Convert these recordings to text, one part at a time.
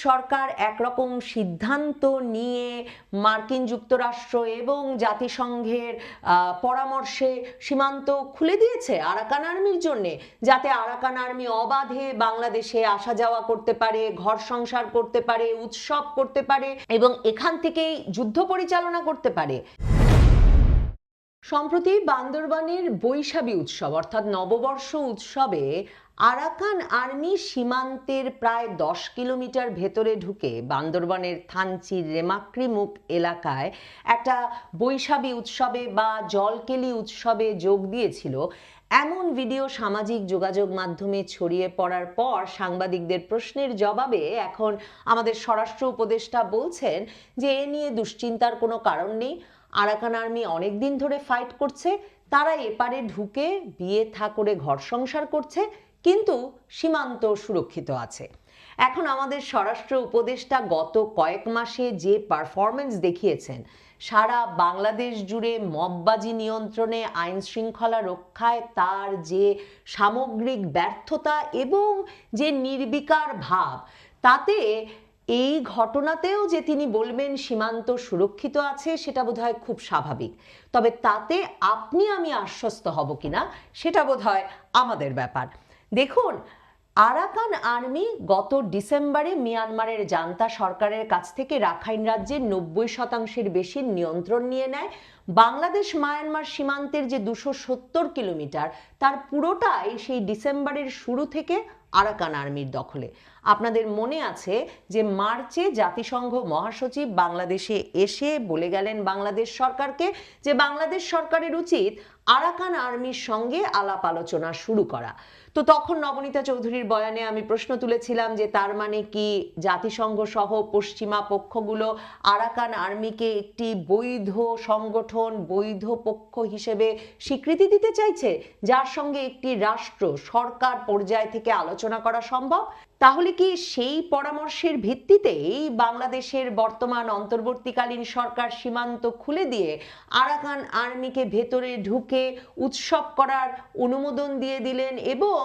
সরকার একরকম সিদ্ধান্ত নিয়ে মার্কিন যুক্তরাষ্ট্র এবং জাতিসংঘের পরামর্শে সীমান্ত খুলে দিয়েছে আরাকান আর্মির জন্যে, যাতে আরাকান আর্মি অবাধে বাংলাদেশে আসা যাওয়া করতে পারে, ঘর সংসার করতে পারে, উৎসব করতে পারে এবং এখান থেকেই যুদ্ধ পরিচালনা করতে পারে। সম্প্রতি বান্দরবানের বৈশাখী উৎসব অর্থাৎ নববর্ষ উৎসবে আরাকান আর্মি সীমান্তের প্রায় 10 কিলোমিটার ভেতরে ঢুকে বান্দরবানের থানচির রেমাক্রিমুখ এলাকায় একটা বৈশাখী উৎসবে বা জলকেলি উৎসবে যোগ দিয়েছিল। এমন ভিডিও সামাজিক যোগাযোগ মাধ্যমে ছড়িয়ে পড়ার পর সাংবাদিকদের প্রশ্নের জবাবে এখন আমাদের স্বরাষ্ট্র উপদেষ্টা বলছেন যে এ নিয়ে দুশ্চিন্তার কোনো কারণ নেই। আরাকান আর্মি অনেক দিন ধরে ফাইট করছে, তারা এপারে ঢুকে বিয়ে থা করে ঘর সংসার করছে, কিন্তু সীমান্ত সুরক্ষিত আছে। এখন আমাদের স্বরাষ্ট্র উপদেষ্টা গত কয়েক মাসে যে পারফরমেন্স দেখিয়েছেন, সারা বাংলাদেশ জুড়ে মববাজি নিয়ন্ত্রণে, আইন শৃঙ্খলা রক্ষায় তার যে সামগ্রিক ব্যর্থতা এবং যে নির্বিকার ভাব, তাতে এই ঘটনাতেও যে তিনি বলবেন সীমান্ত সুরক্ষিত আছে সেটা বোধহয় খুব স্বাভাবিক। তবে তাতে আপনি আমি আশ্বস্ত হব কিনা সেটা বোধহয় আমাদের ব্যাপার। দেখুন, আরাকান আর্মি গত ডিসেম্বরে মিয়ানমারের জান্তা সরকারের কাছ থেকে রাখাইন রাজ্যের 90% বেশি নিয়ন্ত্রণ নিয়ে নেয়। বাংলাদেশ মায়ানমার সীমান্তের যে 270 কিলোমিটার তার পুরোটাই সেই ডিসেম্বরের শুরু থেকে আরাকান আর্মির দখলে। আপনাদের মনে আছে যে মার্চে জাতিসংঘ মহাসচিব বাংলাদেশে এসে বলে গেলেন বাংলাদেশ সরকারকে যে বাংলাদেশ সরকারের উচিত আরাকান আর্মির সঙ্গে আলাপ আলোচনা শুরু করা। তো তখন নবনীতা চৌধুরীর বয়ানে আমি প্রশ্ন তুলেছিলাম যে তার মানে কি জাতিসংঘ সহ পশ্চিমা পক্ষগুলো আরাকান আর্মিকে একটি বৈধ সংগঠন, বৈধ পক্ষ হিসেবে স্বীকৃতি দিতে চাইছে, যার সঙ্গে একটি রাষ্ট্র সরকার পর্যায় থেকে আলোচনা করা সম্ভব? তাহলে কি সেই পরামর্শের ভিত্তিতেই বাংলাদেশের বর্তমান অন্তর্বর্তীকালীন সরকার সীমান্ত খুলে দিয়ে আরাকান আর্মিকে ভেতরে ঢুকে উৎসব করার অনুমোদন দিয়ে দিলেন এবং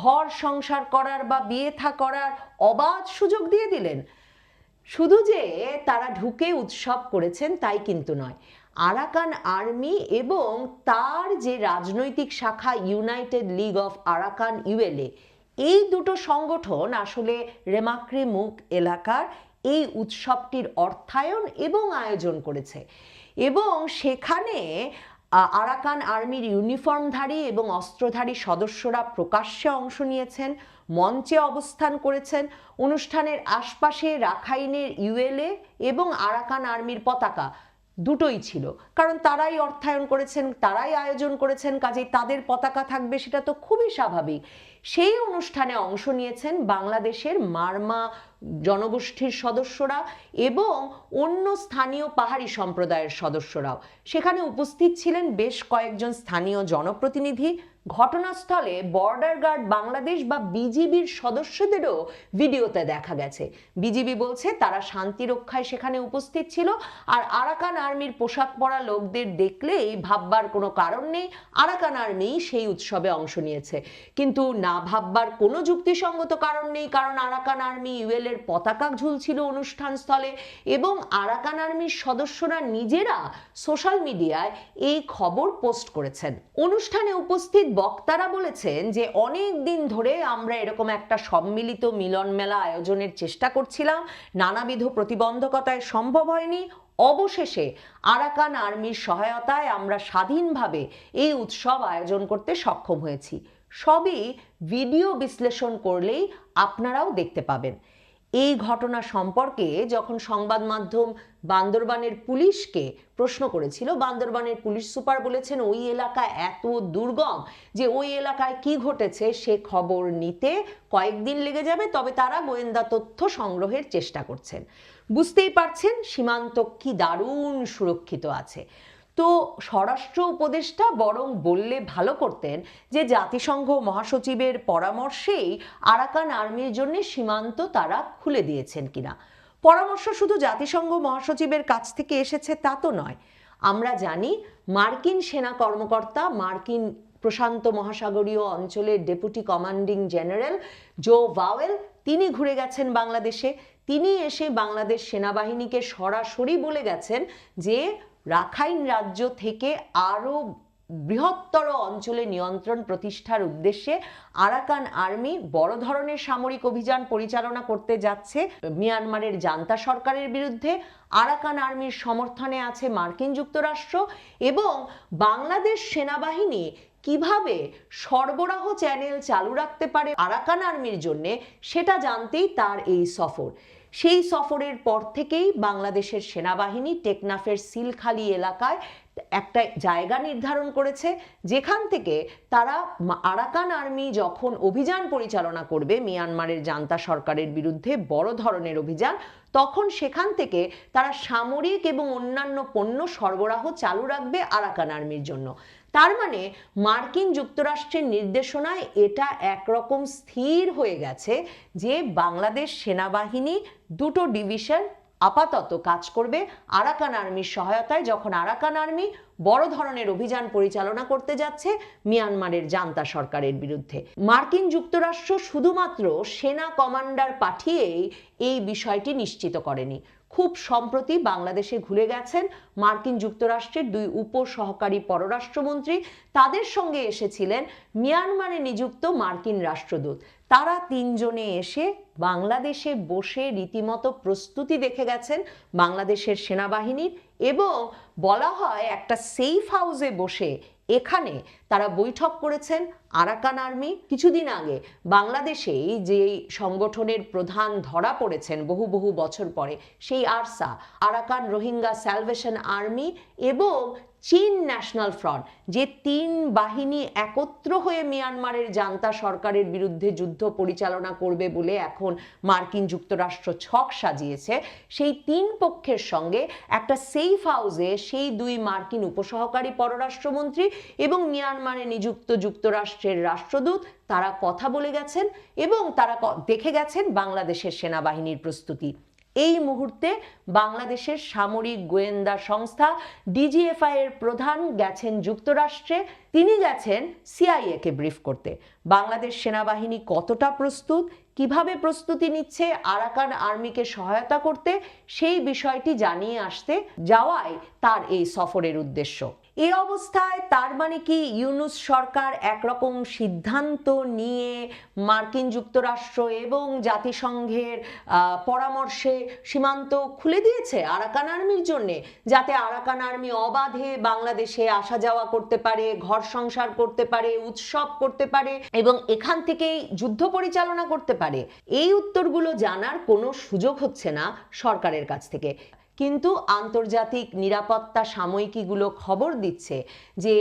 ঘর সংসার করার বা বিয়ে থা করার অবাধ সুযোগ দিয়ে দিলেন? শুধু যে তারা ঢুকে উৎসব করেছেন তাই কিন্তু নয়, আরাকান আর্মি এবং তার যে রাজনৈতিক শাখা United league of Arakan ULA, এই দুটো সংগঠন আসলে রেমাক্রিমুখ এলাকার এই উৎসবটির অর্থায়ন এবং আয়োজন করেছে এবং সেখানে আরাকান আর্মির ইউনিফর্মধারী এবং অস্ত্রধারী সদস্যরা প্রকাশ্যে অংশ নিয়েছেন, মঞ্চে অবস্থান করেছেন। অনুষ্ঠানের আশপাশে রাখাইনের ইউএলএ এবং আরাকান আর্মির পতাকা দুটোই ছিল, কারণ তারাই অর্থায়ন করেছেন, তারাই আয়োজন করেছেন, কাজেই তাদের পতাকা থাকবে, সেটা তো খুবই স্বাভাবিক। সেই অনুষ্ঠানে অংশ নিয়েছেন বাংলাদেশের মারমা জনগোষ্ঠীর সদস্যরা এবং অন্য স্থানীয় পাহাড়ি সম্প্রদায়ের সদস্যরাও। সেখানে উপস্থিত ছিলেন বেশ কয়েকজন স্থানীয় জনপ্রতিনিধি। ঘটনাস্থলে বর্ডার গার্ড বাংলাদেশ বা বিজিবির সদস্যদেরও ভিডিওতে দেখা গেছে। বিজিবি বলছে তারা শান্তি রক্ষায় সেখানে উপস্থিত ছিল, আর আরাকান আর্মির পোশাক পরা লোকদের দেখলেই ভাববার কোনো কারণ নেই আরাকান আর্মি সেই উৎসবে অংশ নিয়েছে। কিন্তু না ভাববার কোনো যুক্তিসঙ্গত কারণ নেই, কারণ আরাকান আর্মি ইউএল এর পতাকা ঝুলছিল অনুষ্ঠানস্থলে এবং আরাকান আর্মির সদস্যরা নিজেরা সোশ্যাল মিডিয়ায় এই খবর পোস্ট করেছেন। অনুষ্ঠানে উপস্থিত বক্তারা বলেছেন যে অনেক দিন ধরে আমরা এরকম একটা সম্মিলিত মিলন মেলা আয়োজনের চেষ্টা করছিলাম, নানাবিধ প্রতিবন্ধকতায় সম্ভব হয়নি। অবশেষে আরাকান আর্মির সহায়তায় আমরা স্বাধীনভাবে এই উৎসব আয়োজন করতে সক্ষম হয়েছি। সবই ভিডিও বিশ্লেষণ করলেই আপনারাও দেখতে পাবেন। এই ঘটনা সম্পর্কে যখন সংবাদ মাধ্যম বান্দরবানের পুলিশকে প্রশ্ন করেছিল, বান্দরবানের পুলিশ সুপার বলেছেন ওই এলাকা এত দুর্গম যে ওই এলাকায় কি ঘটেছে সে খবর নিতে কয়েকদিন লেগে যাবে, তবে তারা গোয়েন্দা তথ্য সংগ্রহের চেষ্টা করছেন। বুঝতেই পারছেন সীমান্ত কি দারুণ সুরক্ষিত আছে। তো স্বরাষ্ট্র উপদেষ্টা বরং বললে ভালো করতেন যে জাতিসংঘ মহাসচিবের পরামর্শেই আরাকান আর্মির জন্য সীমান্ত তারা খুলে দিয়েছেন কিনা। পরামর্শ শুধু জাতিসংঘ মহাসচিবের কাছ থেকে এসেছে তা তো নয়। আমরা জানি মার্কিন সেনা কর্মকর্তা, মার্কিন প্রশান্ত মহাসাগরীয় অঞ্চলের ডেপুটি কমান্ডিং জেনারেল জো ভাওয়েল, তিনি ঘুরে গেছেন বাংলাদেশে। তিনি এসে বাংলাদেশ সেনাবাহিনীকে সরাসরি বলে গেছেন যে রাখাইন রাজ্য থেকে আরও বৃহত্তর অঞ্চলে নিয়ন্ত্রণ প্রতিষ্ঠার উদ্দেশ্যে আরাকান আর্মি বড় ধরনের সামরিক অভিযান পরিচালনা করতে যাচ্ছে মিয়ানমারের জান্তা সরকারের বিরুদ্ধে। আরাকান আর্মির সমর্থনে আছে মার্কিন যুক্তরাষ্ট্র এবং বাংলাদেশ সেনাবাহিনী কিভাবে সরবরাহ চ্যানেল চালু রাখতে পারে আরাকান আর্মির জন্য সেটা জানতেই তার এই সফর। সেই সফরের পর থেকেই বাংলাদেশের সেনাবাহিনী টেকনাফের সিলখালি এলাকায় একটা জায়গা নির্ধারণ করেছে যেখান থেকে তারা আরাকান আর্মি যখন অভিযান পরিচালনা করবে মিয়ানমারের জান্তা সরকারের বিরুদ্ধে বড় ধরনের অভিযান, তখন সেখান থেকে তারা সামরিক এবং অন্যান্য পণ্য সরবরাহ চালু রাখবে আরাকান আর্মির জন্য। তার মানে মার্কিন যুক্তরাষ্ট্রের নির্দেশনায় এটা একরকম স্থির হয়ে গেছে যে বাংলাদেশ সেনাবাহিনী দুটো ডিভিশন আপাতত কাজ করবে আরাকান আর্মির সহায়তায়, যখন আরাকান আর্মি বড় ধরনের অভিযান পরিচালনা করতে যাচ্ছে মিয়ানমারের জান্তা সরকারের বিরুদ্ধে। মার্কিন যুক্তরাষ্ট্র শুধুমাত্র সেনা কমান্ডার পাঠিয়েই এই বিষয়টি নিশ্চিত করেনি। খুব সম্প্রতি বাংলাদেশে ঘুরে গেছেন মার্কিন যুক্তরাষ্ট্রের দুই উপ সহকারী পররাষ্ট্রমন্ত্রী, তাদের সঙ্গে এসেছিলেন মিয়ানমারে নিযুক্ত মার্কিন রাষ্ট্রদূত। তারা তিনজনে এসে বাংলাদেশে বসে রীতিমতো প্রস্তুতি দেখে গেছেন বাংলাদেশের সেনাবাহিনীর, এবং বলা হয় একটা সেফ হাউসে বসে এখানে তারা বৈঠক করেছেন আরাকান আর্মি। কিছুদিন আগে বাংলাদেশেই যে সংগঠনের প্রধান ধরা পড়েছেন বহু বছর পরে, সেই ARSA, Arakan Rohingya salvation army এবং চীন ন্যাশনাল ফ্রন্ট, যে তিন বাহিনী একত্র হয়ে মিয়ানমারের জান্তা সরকারের বিরুদ্ধে যুদ্ধ পরিচালনা করবে বলে এখন মার্কিন যুক্তরাষ্ট্র ছক সাজিয়েছে, সেই তিন পক্ষের সঙ্গে একটা সেফ হাউসে সেই দুই মার্কিন উপসহকারী পররাষ্ট্রমন্ত্রী এবং মিয়ানমারে নিযুক্ত যুক্তরাষ্ট্রের রাষ্ট্রদূত তারা কথা বলে গেছেন এবং তারা দেখে গেছেন বাংলাদেশের সেনাবাহিনীর প্রস্তুতি। এই মুহূর্তে বাংলাদেশের সামরিক গোয়েন্দা সংস্থা ডিজিএফআই এর প্রধান গেছেন যুক্তরাষ্ট্রে। তিনি গেছেন সিআইএ কে ব্রিফ করতে। বাংলাদেশ সেনাবাহিনী কতটা প্রস্তুত, কিভাবে প্রস্তুতি নিচ্ছে আরাকান আর্মিকে সহায়তা করতে, সেই বিষয়টি জানিয়ে আসতে যাওয়াই তার এই সফরের উদ্দেশ্য। এই অবস্থায় তার মানে কি ইউনূস সরকার একরকম সিদ্ধান্ত নিয়ে মার্কিন যুক্তরাষ্ট্র এবং জাতিসংঘের পরামর্শে সীমান্ত খুলে দিয়েছে আরাকান আর্মির জন্য, যাতে আরাকান আর্মি অবাধে বাংলাদেশে আসা যাওয়া করতে পারে, ঘর সংসার করতে পারে, উৎসব করতে পারে এবং এখান থেকেই যুদ্ধ পরিচালনা করতে পারে? এই উত্তরগুলো জানার কোনো সুযোগ হচ্ছে না সরকারের কাছ থেকে। কিন্তু আন্তর্জাতিক নিরাপত্তা সাময়িকীগুলো খবর দিচ্ছে যে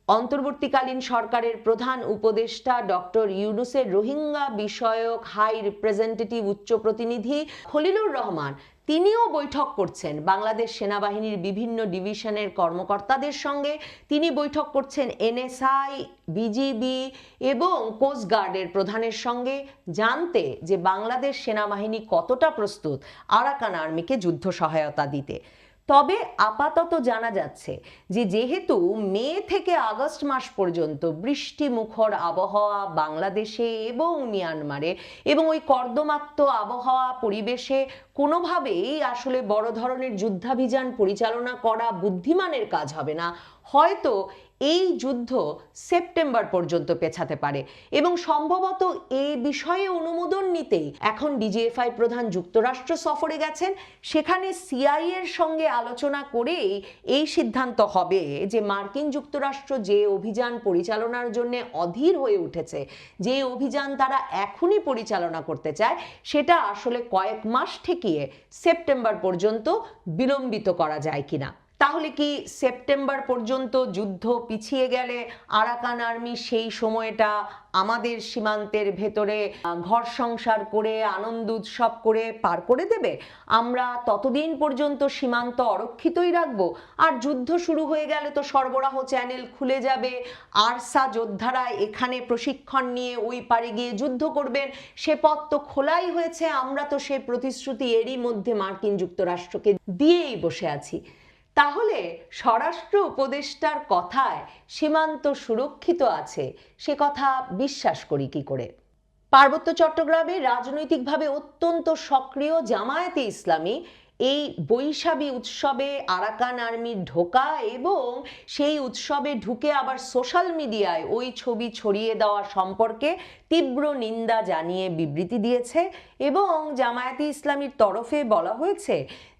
অন্তর্বর্তীকালীন সরকারের প্রধান উপদেষ্টা ডক্টর ইউনূসের রোহিঙ্গা বিষয়ক হাই রিপ্রেজেন্টেটিভ উচ্চ প্রতিনিধি খলিলুর রহমান, তিনিও বৈঠক করছেন বাংলাদেশ সেনাবাহিনীর বিভিন্ন ডিভিশনের কর্মকর্তাদের সঙ্গে। তিনি বৈঠক করছেন এনএসআই, বিজিবি এবং কোস্টগার্ডের প্রধানের সঙ্গে, জানতে যে বাংলাদেশ সেনাবাহিনী কতটা প্রস্তুত আরাকান আর্মিকে যুদ্ধ সহায়তা দিতে। তবে আপাতত জানা যাচ্ছে যে যেহেতু মে থেকে আগস্ট মাস পর্যন্ত বৃষ্টি মুখর আবহাওয়া বাংলাদেশে এবং মিয়ানমারে, এবং ওই কর্দমাক্ত আবহাওয়া পরিবেশে কোনোভাবেই আসলে বড় ধরনের যুদ্ধাভিযান পরিচালনা করা বুদ্ধিমানের কাজ হবে না। হয়তো এই যুদ্ধ সেপ্টেম্বর পর্যন্ত পেছাতে পারে এবং সম্ভবত এই বিষয়ে অনুমোদন নিতেই এখন ডিজিএফআই প্রধান যুক্তরাষ্ট্র সফরে গেছেন। সেখানে সিআইএ এর সঙ্গে আলোচনা করেই এই সিদ্ধান্ত হবে যে মার্কিন যুক্তরাষ্ট্র যে অভিযান পরিচালনার জন্য অধীর হয়ে উঠেছে, যে অভিযান তারা এখনই পরিচালনা করতে চায়, সেটা আসলে কয়েক মাস ঠেকিয়ে সেপ্টেম্বর পর্যন্ত বিলম্বিত করা যায় কিনা। তাহলে কি সেপ্টেম্বর পর্যন্ত যুদ্ধ পিছিয়ে গেলে আরাকান আর্মি সেই সময়টা আমাদের সীমান্তের ভেতরে ঘর সংসার করে আনন্দ উৎসব করে পার করে দেবে? আমরা ততদিন পর্যন্ত সীমান্ত অরক্ষিতই রাখবো, আর যুদ্ধ শুরু হয়ে গেলে তো সরবরাহ চ্যানেল খুলে যাবে, আরসা যোদ্ধারা এখানে প্রশিক্ষণ নিয়ে ওই পারে গিয়ে যুদ্ধ করবেন, সে পথ তো খোলাই হয়েছে। আমরা তো সে প্রতিশ্রুতি এরই মধ্যে মার্কিন যুক্তরাষ্ট্রকে দিয়েই বসে আছি। তাহলে স্বরাষ্ট্র উপদেষ্টার কথায় সীমান্ত সুরক্ষিত আছে, সে কথা বিশ্বাস করি কি করে? পার্বত্য চট্টগ্রামে রাজনৈতিকভাবে অত্যন্ত সক্রিয় জামায়াতে ইসলামী এই বৈশাখী উৎসবে আরাকান আর্মির ঢোকা এবং সেই উৎসবে ঢুকে আবার সোশ্যাল মিডিয়ায় ওই ছবি ছড়িয়ে দেওয়া সম্পর্কে তীব্র নিন্দা জানিয়ে বিবৃতি দিয়েছে এবং জামায়াতে ইসলামীর তরফে বলা হয়েছে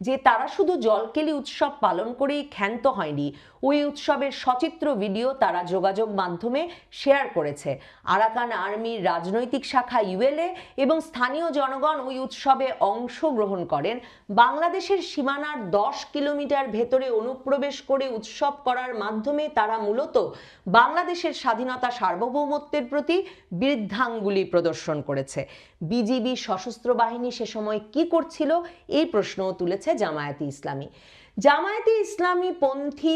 যে তারা শুধু জলকেলি উৎসব পালন করেই ক্ষান্ত হয়নি, ওই উৎসবের সচিত্র ভিডিও তারা যোগাযোগ মাধ্যমে শেয়ার করেছে। আরাকান আর্মির রাজনৈতিক শাখা ইউএলএ এবং স্থানীয় জনগণ ওই উৎসবে অংশগ্রহণ করেন। বাংলাদেশের সীমানার 10 কিলোমিটার ভেতরে অনুপ্রবেশ করে উৎসব করার মাধ্যমে তারা মূলত বাংলাদেশের স্বাধীনতা সার্বভৌমত্বের প্রতি বৃদ্ধাঙ্গুলি প্রদর্শন করেছে। বিজিবি সশস্ত্র বাহিনী সে সময় কি করছিল এই প্রশ্নও তুলেছে জামায়াতে ইসলামী। জামায়াতে ইসলামী পন্থী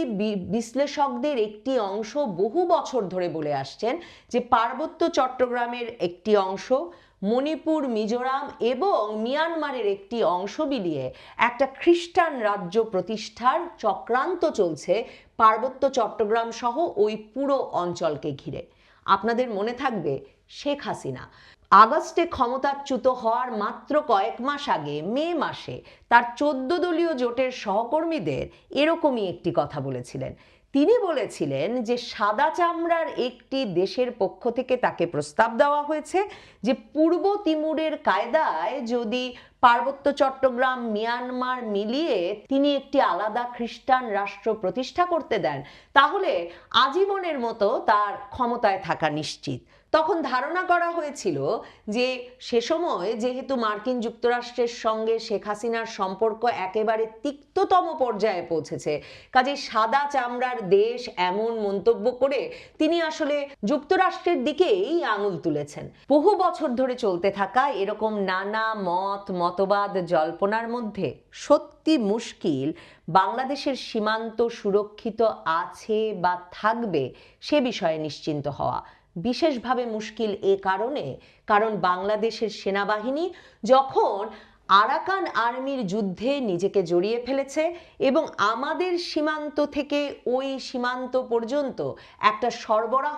বিশ্লেষকদের একটি অংশ বহু বছর ধরে বলে আসছেন যে পার্বত্য চট্টগ্রামের একটি অংশ, মণিপুর, মিজোরাম এবং মিয়ানমারের একটি অংশ মিলিয়ে একটা খ্রিস্টান রাজ্য প্রতিষ্ঠার চক্রান্ত চলছে পার্বত্য চট্টগ্রাম সহ ওই পুরো অঞ্চলকে ঘিরে। আপনাদের মনে থাকবে শেখ হাসিনা আগস্টে ক্ষমতাচ্যুত হওয়ার মাত্র কয়েক মাস আগে মে মাসে তার 14 দলীয় জোটের সহকর্মীদের এরকমই একটি কথা বলেছিলেন। তিনি বলেছিলেন যে সাদা চামড়ার একটি দেশের পক্ষ থেকে তাকে প্রস্তাব দেওয়া হয়েছে যে পূর্ব তিমুরের কায়দায় যদি পার্বত্য চট্টগ্রাম, মিয়ানমার মিলিয়ে তিনি একটি আলাদা খ্রিস্টান রাষ্ট্র প্রতিষ্ঠা করতে দেন, তাহলে আজীবনের মতো তার ক্ষমতায় থাকা নিশ্চিত। তখন ধারণা করা হয়েছিল যে সে সময় যেহেতু মার্কিন যুক্তরাষ্ট্রের সঙ্গে শেখ হাসিনার সম্পর্ক একেবারে তিক্ততম পর্যায়ে পৌঁছেছে, কাজেই সাদা চামড়ার দেশ এমন মন্তব্য করে তিনি আসলে যুক্তরাষ্ট্রের দিকেই আঙুল তুলেছেন। বহু বছর ধরে চলতে থাকা এরকম নানা মতবাদ জল্পনার মধ্যে সত্যি মুশকিল বাংলাদেশের সীমান্ত সুরক্ষিত আছে বা থাকবে সে বিষয়ে নিশ্চিন্ত হওয়া। বিশেষভাবে মুশকিল কারণ বাংলাদেশের সেনাবাহিনী যখন আরাকান আর্মির যুদ্ধে নিজেকে জড়িয়ে ফেলেছে এবং আমাদের সীমান্ত থেকে ওই সীমান্ত পর্যন্ত একটা সরবরাহ